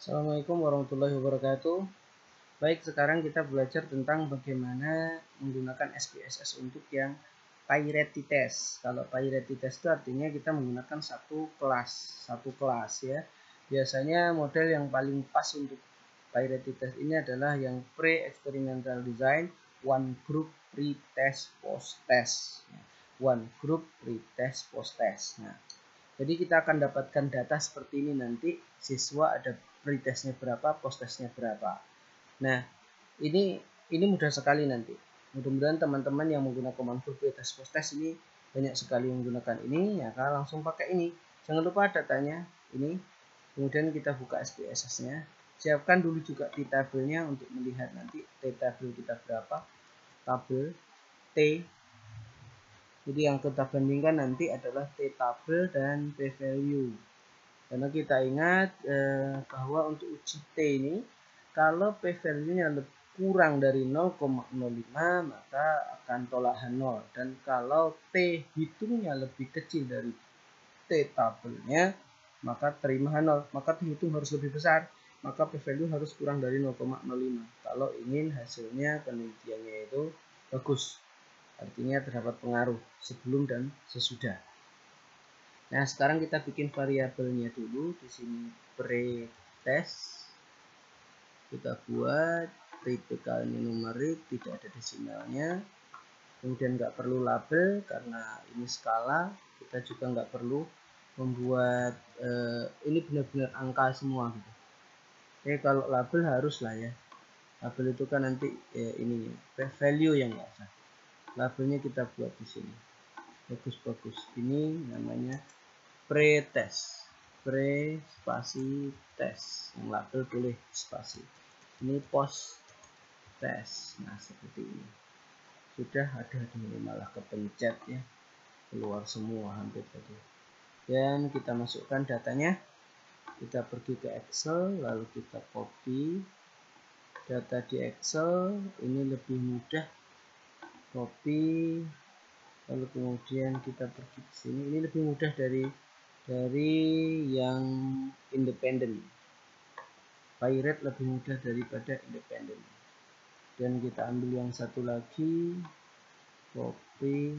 Assalamualaikum warahmatullahi wabarakatuh. Baik, sekarang kita belajar tentang bagaimana menggunakan SPSS untuk yang priority test. Kalau priority test itu artinya kita menggunakan satu kelas ya. Biasanya model yang paling pas untuk priority test ini adalah yang pre-experimental design, one group pre-test post-test. One group pre-test post-test. Nah, jadi kita akan dapatkan data seperti ini nanti, siswa ada pre-testnya berapa, post-testnya berapa. Nah, ini mudah sekali nanti. Mudah-mudahan teman-teman yang menggunakan one group pre-test post-test ini banyak sekali menggunakan ini, ya kan, langsung pakai ini. Jangan lupa datanya ini. Kemudian kita buka SPSS-nya. Siapkan dulu juga t-tabelnya untuk melihat nanti t-tabel kita berapa. Tabel T. Jadi yang kita bandingkan nanti adalah t-tabel dan p-value. Karena kita ingat bahwa untuk uji T ini, kalau p-value-nya kurang dari 0,05 maka akan tolakan 0. Dan kalau T hitungnya lebih kecil dari t-tabelnya, maka terima 0. Maka T hitung harus lebih besar, maka p-value harus kurang dari 0,05. Kalau ingin hasilnya penelitiannya itu bagus. Artinya terdapat pengaruh sebelum dan sesudah. Nah, sekarang kita bikin variabelnya dulu. Di sini pre-test. Kita buat typicalnya numerik, tidak ada desimalnya. Kemudian nggak perlu label karena ini skala. Kita juga nggak perlu membuat ini benar-benar angka semua gitu. Oke, kalau label harus lah ya. Label itu kan nanti ini value yang nggak usah. Labelnya kita buat di sini. Bagus-bagus. Ini namanya pre-test, pre spasi test, yang label boleh spasi. Ini post test. Nah, seperti ini. Sudah ada ini malah kepencet ya, keluar semua hampir tadi. Dan kita masukkan datanya. Kita pergi ke Excel, lalu kita copy data di Excel. Ini lebih mudah, copy, lalu kemudian kita pergi ke sini. Ini lebih mudah dari yang independen. Pirate lebih mudah daripada independen. Dan kita ambil yang satu lagi, copy,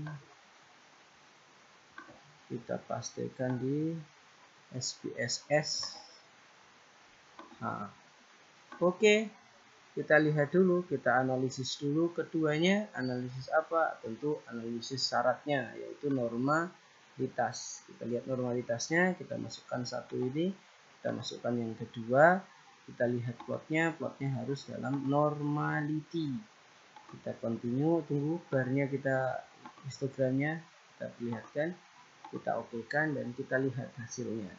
kita pastikan di SPSS. Nah, oke, kita lihat dulu, kita analisis dulu keduanya. Analisis apa? Tentu analisis syaratnya, yaitu normalitas. Kita lihat normalitasnya, kita masukkan satu ini, kita masukkan yang kedua, kita lihat plotnya harus dalam normality. Kita continue, tunggu barnya, kita histogramnya kita perlihatkan, kita okekan, dan kita lihat hasilnya.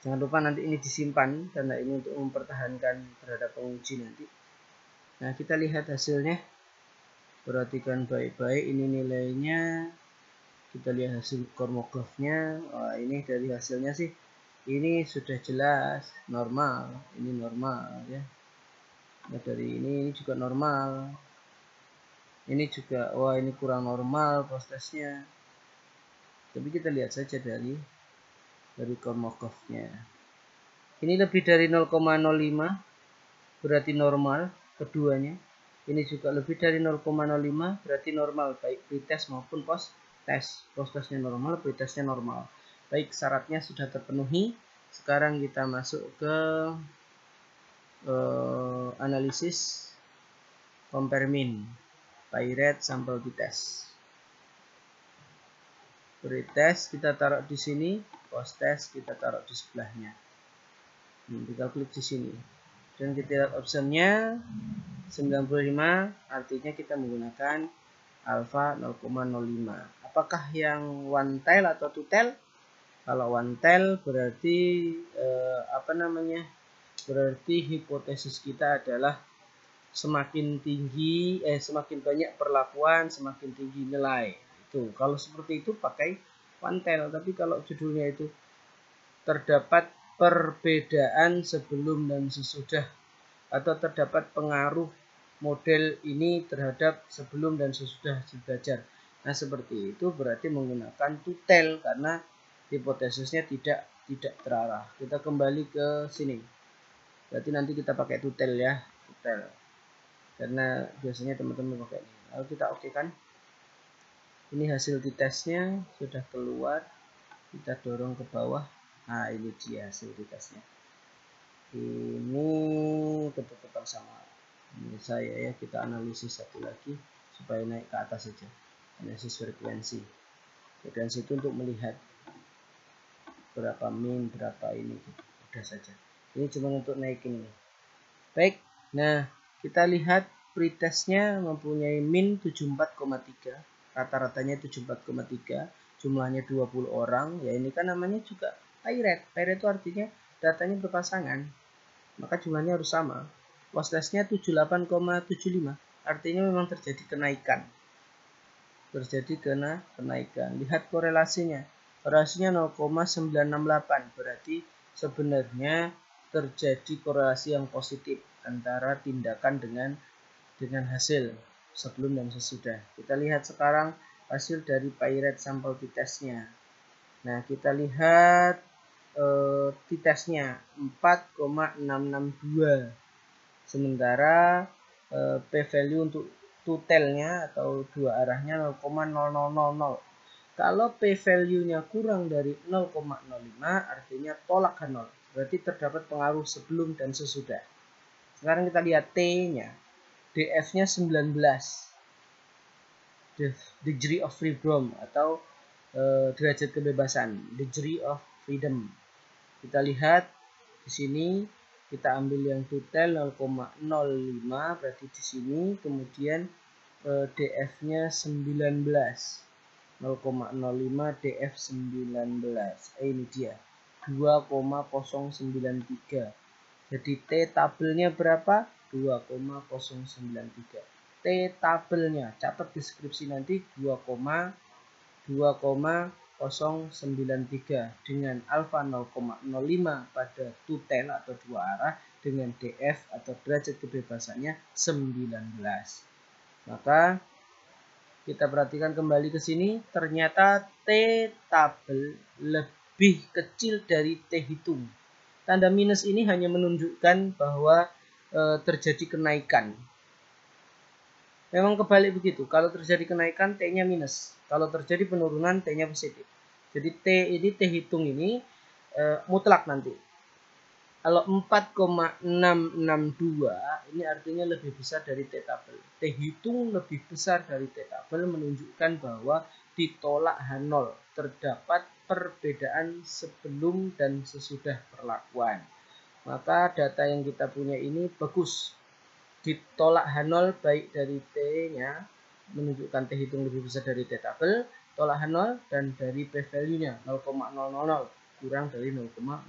Jangan lupa nanti ini disimpan karena ini untuk mempertahankan terhadap penguji nanti. Nah, kita lihat hasilnya. Perhatikan baik-baik, ini nilainya. Kita lihat hasil Kolmogorov-nya. Wah, ini dari hasilnya sih ini sudah jelas normal. Ini normal ya. Nah, dari ini juga normal. Ini juga, wah, ini kurang normal post-testnya. Tapi kita lihat saja dari Kolmogorov-nya. Ini lebih dari 0,05 berarti normal keduanya. Ini juga lebih dari 0,05 berarti normal, baik pretest maupun post-test. Post-testnya normal, pretestnya normal. Baik, syaratnya sudah terpenuhi. Sekarang kita masuk ke analisis compare mean, pirate sample test. Pretest kita taruh di sini, post-test kita taruh di sebelahnya. Kita klik di sini. Dan kita lihat optionnya 95, artinya kita menggunakan alpha 0,05. Apakah yang one tail atau two tail? Kalau one tail berarti berarti hipotesis kita adalah semakin tinggi semakin banyak perlakuan, semakin tinggi nilai. Itu kalau seperti itu pakai one tail. Tapi kalau judulnya itu terdapat perbedaan sebelum dan sesudah, atau terdapat pengaruh model ini terhadap sebelum dan sesudah belajar. Nah, seperti itu berarti menggunakan two tail karena hipotesisnya tidak tidak terarah. Kita kembali ke sini. Berarti nanti kita pakai tutel ya, tutel. Karena biasanya teman-teman pakai ini. Lalu kita oke kan? Ini hasil t-testnya sudah keluar. Kita dorong ke bawah. Nah, ini dia hasil t-testnya. Ini ketutupan sama. Ini saya ya, kita analisis satu lagi supaya naik ke atas saja. Analisis frekuensi. Frekuensi itu untuk melihat berapa min, berapa ini gitu. Udah saja. Ini cuma untuk naikin ini. Baik. Nah, kita lihat pretestnya mempunyai min 74,3. Rata-ratanya 74,3. Jumlahnya 20 orang. Ya ini kan namanya juga pay-rate. Pay-rate itu artinya datanya berpasangan. Maka jumlahnya harus sama. Loss rate-nya 78,75. Artinya memang terjadi kenaikan. Kenaikan. Lihat korelasinya. Korelasinya 0,968. Berarti sebenarnya terjadi korelasi yang positif antara tindakan dengan hasil sebelum dan sesudah. Kita lihat sekarang hasil dari pay-rate sampel t-testnya. Nah, kita lihat t-testnya 4,662. Sementara p-value untuk tutelnya atau dua arahnya 0,0000. Kalau p-value-nya kurang dari 0,05 artinya tolak ke 0. Berarti terdapat pengaruh sebelum dan sesudah. Sekarang kita lihat T-nya. DF-nya 19. Degree of freedom atau derajat kebebasan. Degree of freedom. Kita lihat di sini. Kita ambil yang tutel 0,05 berarti di sini, kemudian DF-nya 19. 0,05 DF 19. Ini dia 2,093. Jadi T tabelnya berapa? 2,093. T tabelnya, catat deskripsi nanti 2,093 dengan alfa 0,05 pada tutel atau dua arah dengan DF atau derajat kebebasannya 19. Maka kita perhatikan kembali ke sini, ternyata T tabel lebih kecil dari T hitung. Tanda minus ini hanya menunjukkan bahwa terjadi kenaikan. Memang kebalik begitu. Kalau terjadi kenaikan, T-nya minus. Kalau terjadi penurunan, T-nya positif. Jadi T ini, T hitung ini mutlak nanti. Kalau 4,662 ini artinya lebih besar dari T tabel. T hitung lebih besar dari T tabel menunjukkan bahwa ditolak H0. Terdapat perbedaan sebelum dan sesudah perlakuan. Maka data yang kita punya ini bagus. Ditolak H0 baik dari T-nya menunjukkan T hitung lebih besar dari T tabel, tolak H0 dan dari p-value-nya 0,000 kurang dari 0,05.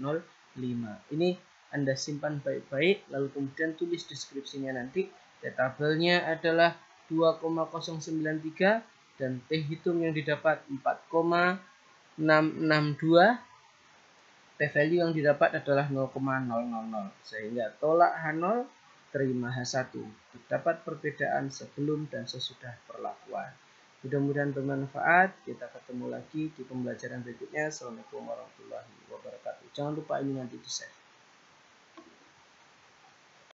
Ini Anda simpan baik-baik, lalu kemudian tulis deskripsinya nanti. T tabelnya adalah 2,093 dan T hitung yang didapat 4,662. P-value yang didapat adalah 0,000. Sehingga tolak H0 terima H1. Terdapat perbedaan sebelum dan sesudah perlakuan. Mudah-mudahan bermanfaat. Kita ketemu lagi di pembelajaran berikutnya. Assalamualaikum warahmatullahi wabarakatuh. Jangan lupa ini nanti di-share.